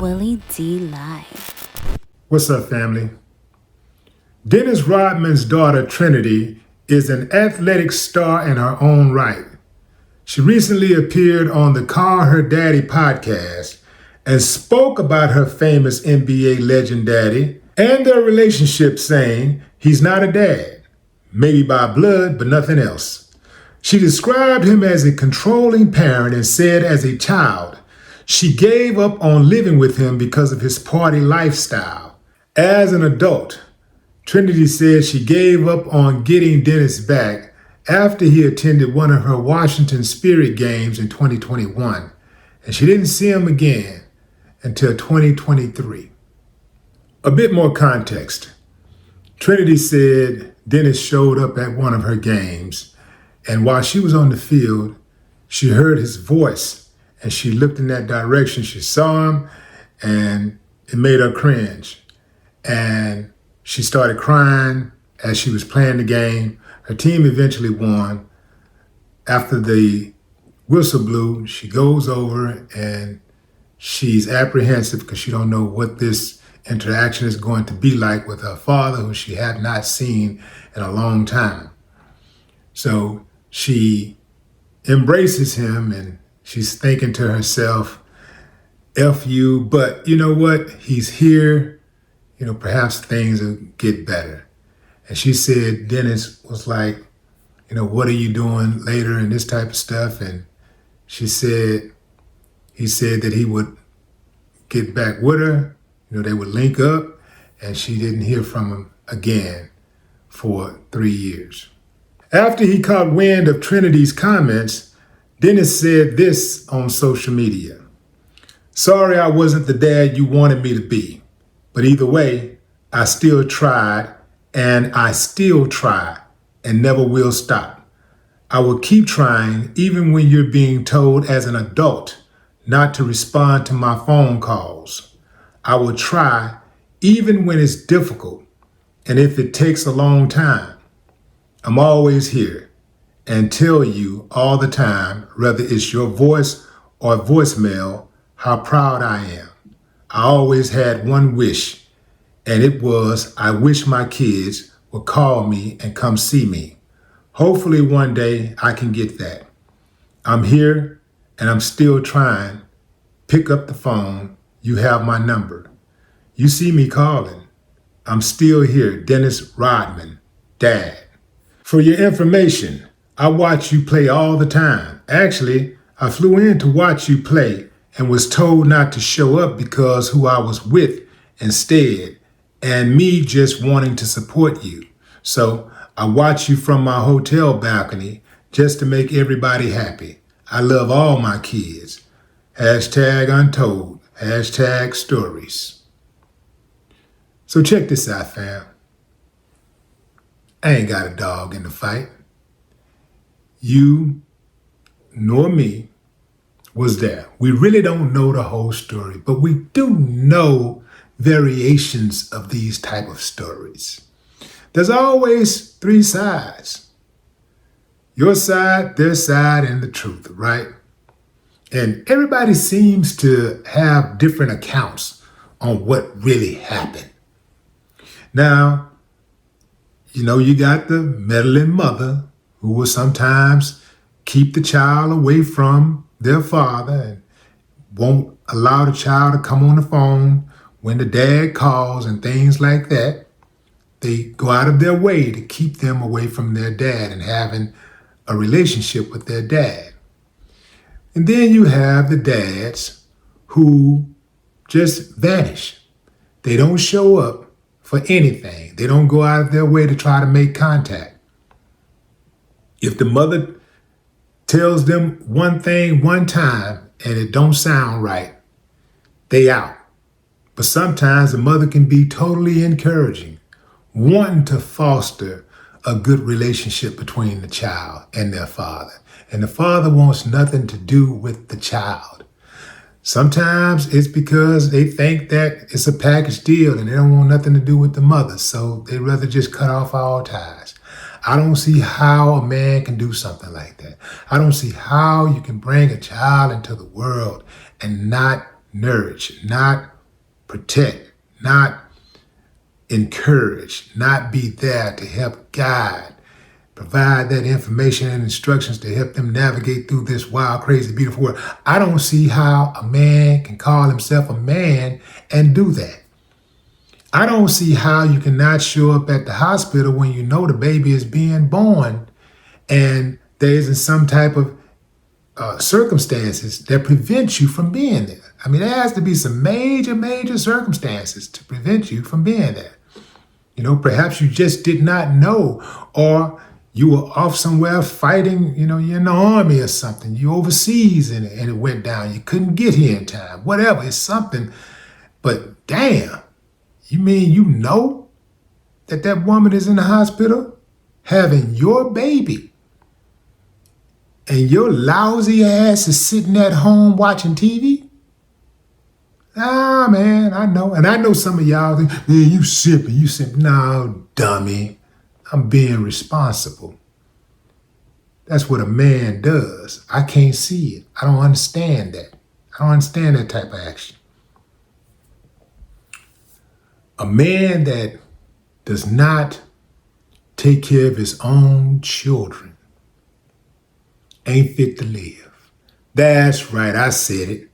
Willie D Live. What's up, family? Dennis Rodman's daughter, Trinity, is an athletic star in her own right. She recently appeared on the Call Her Daddy podcast and spoke about her famous NBA legend daddy and their relationship, saying he's not a dad, maybe by blood, but nothing else. She described him as a controlling parent and said as a child, she gave up on living with him because of his party lifestyle. As an adult, Trinity said she gave up on getting Dennis back after he attended one of her Washington Spirit games in 2021, and she didn't see him again until 2023. A bit more context. Trinity said Dennis showed up at one of her games, and while she was on the field, she heard his voice, and she looked in that direction. She saw him, and it made her cringe. And she started crying as she was playing the game. Her team eventually won. After the whistle blew, she goes over and she's apprehensive because she don't know what this interaction is going to be like with her father, who she had not seen in a long time. So she embraces him and she's thinking to herself, F you, but you know what? He's here. Perhaps things will get better. And she said Dennis was like, what are you doing later and this type of stuff. And he said that he would get back with her. They would link up, and she didn't hear from him again for 3 years. After he caught wind of Trinity's comments, Dennis said this on social media. Sorry I wasn't the dad you wanted me to be. But either way, I still tried, and I still try, and never will stop. I will keep trying even when you're being told as an adult not to respond to my phone calls. I will try even when it's difficult, and if it takes a long time. I'm always here and tell you all the time, whether it's your voice or voicemail, how proud I am. I always had one wish, and it was I wish my kids would call me and come see me. Hopefully one day I can get that. I'm here and I'm still trying. Pick up the phone. You have my number. You see me calling. I'm still here. Dennis Rodman, Dad. For your information, I watch you play all the time. Actually, I flew in to watch you play and was told not to show up because who I was with instead, and me just wanting to support you. So I watch you from my hotel balcony just to make everybody happy. I love all my kids. #untold. #stories. So check this out, fam. I ain't got a dog in the fight. You nor me was there. We really don't know the whole story, but we do know variations of these type of stories. There's always 3 sides. Your side, their side, and the truth, right? And everybody seems to have different accounts on what really happened. Now, you got the meddling mother who will sometimes keep the child away from their father and won't allow the child to come on the phone when the dad calls and things like that. They go out of their way to keep them away from their dad and having a relationship with their dad. And then you have the dads who just vanish. They don't show up for anything. They don't go out of their way to try to make contact. If the mother tells them one thing one time and it don't sound right, they out. But sometimes the mother can be totally encouraging, wanting to foster a good relationship between the child and their father. And the father wants nothing to do with the child. Sometimes it's because they think that it's a package deal and they don't want nothing to do with the mother. So they'd rather just cut off all ties. I don't see how a man can do something like that. I don't see how you can bring a child into the world and not nourish, not protect, not encourage, not be there to help guide, provide that information and instructions to help them navigate through this wild, crazy, beautiful world. I don't see how a man can call himself a man and do that. I don't see how you cannot show up at the hospital when you know the baby is being born and there isn't some type of circumstances that prevent you from being there. I mean, there has to be some major, major circumstances to prevent you from being there. You know, perhaps you just did not know, or you were off somewhere fighting, you know, you're in the army or something, you overseas and it went down. You couldn't get here in time, whatever, it's something. But damn, you mean you know that woman is in the hospital having your baby and your lousy ass is sitting at home watching TV? Ah, man, I know. And I know some of y'all think, man, you simping. No, dummy. I'm being responsible. That's what a man does. I can't see it. I don't understand that. I don't understand that type of action. A man that does not take care of his own children ain't fit to live. That's right, I said it.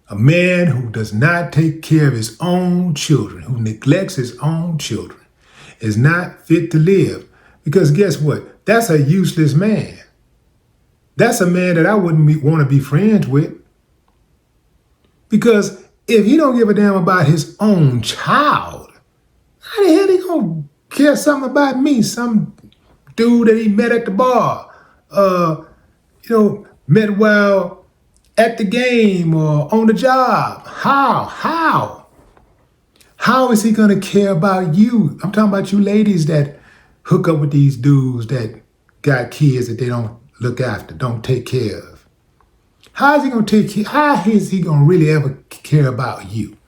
A man who does not take care of his own children, who neglects his own children, is not fit to live. Because guess what? That's a useless man. That's a man that I wouldn't want to be friends with. Because if he don't give a damn about his own child, how the hell he gonna care something about me? Some dude that he met at the bar, met while at the game or on the job. How is he gonna care about you? I'm talking about you ladies that hook up with these dudes that got kids that they don't look after, don't take care of. How is he gonna really ever care about you?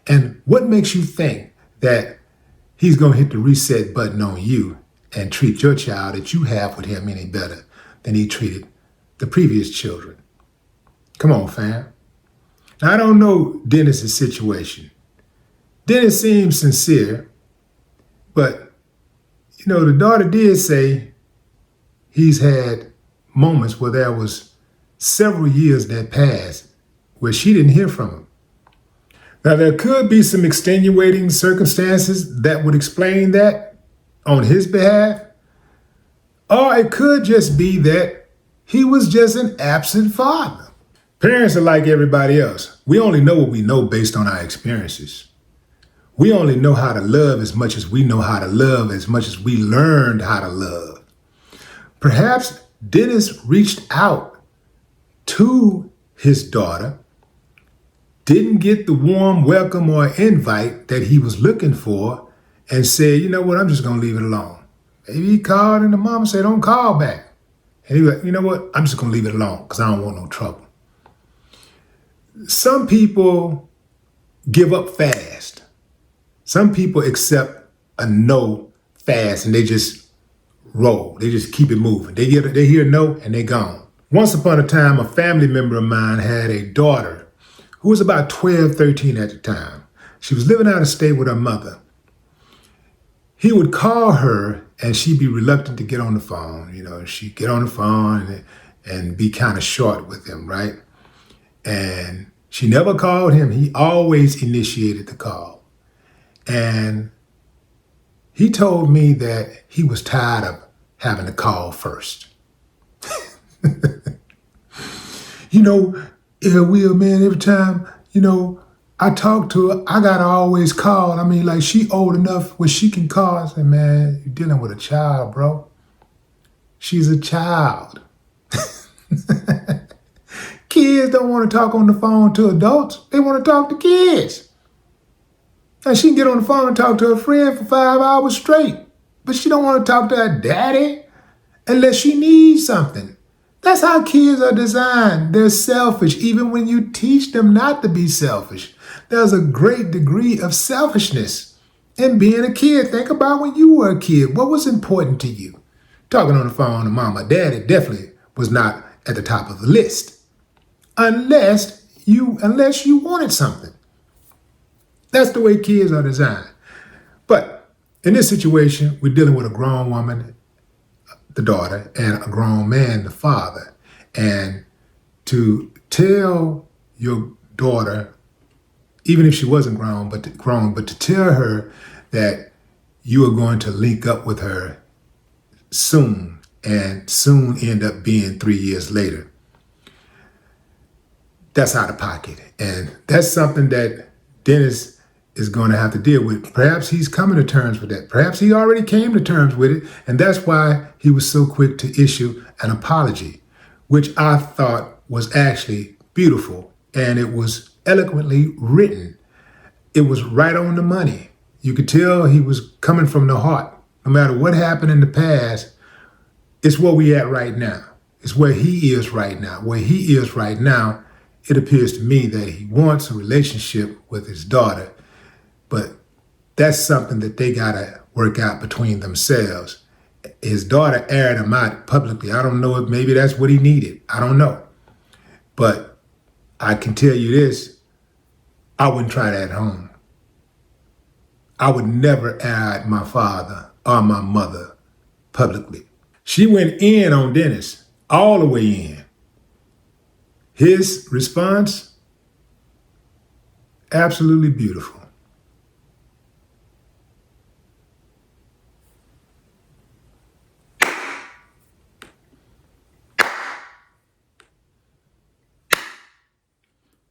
And what makes you think that he's gonna hit the reset button on you and treat your child that you have with him any better than he treated the previous children? Come on, fam. Now, I don't know Dennis's situation. Dennis seems sincere, but, you know, the daughter did say he's had moments where there was several years that passed where she didn't hear from him. Now, there could be some extenuating circumstances that would explain that on his behalf, or it could just be that he was just an absent father. Parents are like everybody else. We only know what we know based on our experiences. We only know how to love as much as we know how to love, as much as we learned how to love. Perhaps Dennis reached out to his daughter, didn't get the warm welcome or invite that he was looking for, and said, you know what, I'm just going to leave it alone. Maybe he called and the mama said, don't call back. And he was like, you know what, I'm just going to leave it alone because I don't want no trouble. Some people give up fast. Some people accept a no fast and they just roll. They just keep it moving. They hear no and they gone. Once upon a time, a family member of mine had a daughter who was about 12, 13 at the time. She was living out of state with her mother. He would call her and she'd be reluctant to get on the phone. You know, she'd get on the phone and be kind of short with him, right? And she never called him. He always initiated the call. And he told me that he was tired of having to call first. You know, Will, man, every time, you know, I talk to her, I gotta always call. I mean, like, she old enough where she can call. I said, man, you're dealing with a child, bro. She's a child. Kids don't want to talk on the phone to adults. They want to talk to kids. And she can get on the phone and talk to her friend for 5 hours straight. But she don't want to talk to her daddy unless she needs something. That's how kids are designed. They're selfish, even when you teach them not to be selfish. There's a great degree of selfishness in being a kid. Think about when you were a kid. What was important to you? Talking on the phone to mama, daddy definitely was not at the top of the list. Unless you wanted something. That's the way kids are designed. But in this situation, we're dealing with a grown woman, the daughter, and a grown man, the father. And to tell your daughter, even if she wasn't grown, but to tell her that you are going to link up with her soon, and soon end up being 3 years later, that's out of pocket. And that's something that Dennis is going to have to deal with. Perhaps he's coming to terms with that. Perhaps he already came to terms with it. And that's why he was so quick to issue an apology, which I thought was actually beautiful. And it was eloquently written. It was right on the money. You could tell he was coming from the heart. No matter what happened in the past, it's where we at right now. It's where he is right now. Where he is right now, it appears to me that he wants a relationship with his daughter, but that's something that they gotta work out between themselves. His daughter aired him out publicly. I don't know if maybe that's what he needed. I don't know. But I can tell you this, I wouldn't try that at home. I would never air my father or my mother publicly. She went in on Dennis, all the way in. His response, absolutely beautiful.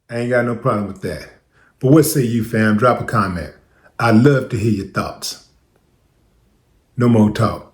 I ain't got no problem with that. But what say you, fam? Drop a comment. I'd love to hear your thoughts. No more talk.